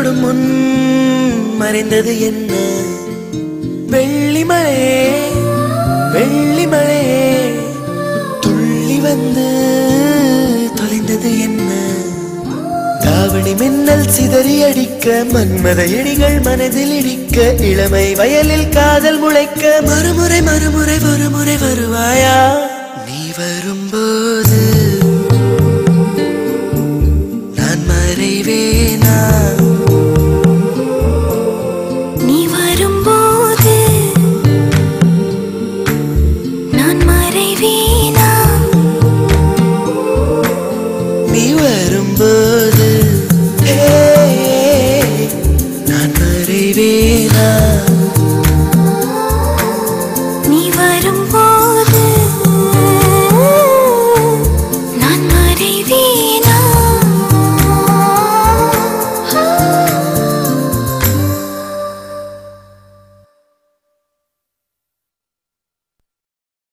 தொடும் முன் மறைந்தது என்ன வெள்ளிமலையே வெள்ளிமலையே துள்ளி வந்து தொலைந்தது என்ன தாவணி மின்னல் சிதறி அடிக்க மன்மத இடிகள் மனதில் இடிக்க இளமை வயலில் காதல் முளைக்க மறுமுறை மறுமுறை ஒருமுறை வருவாயா நீ வரும்போது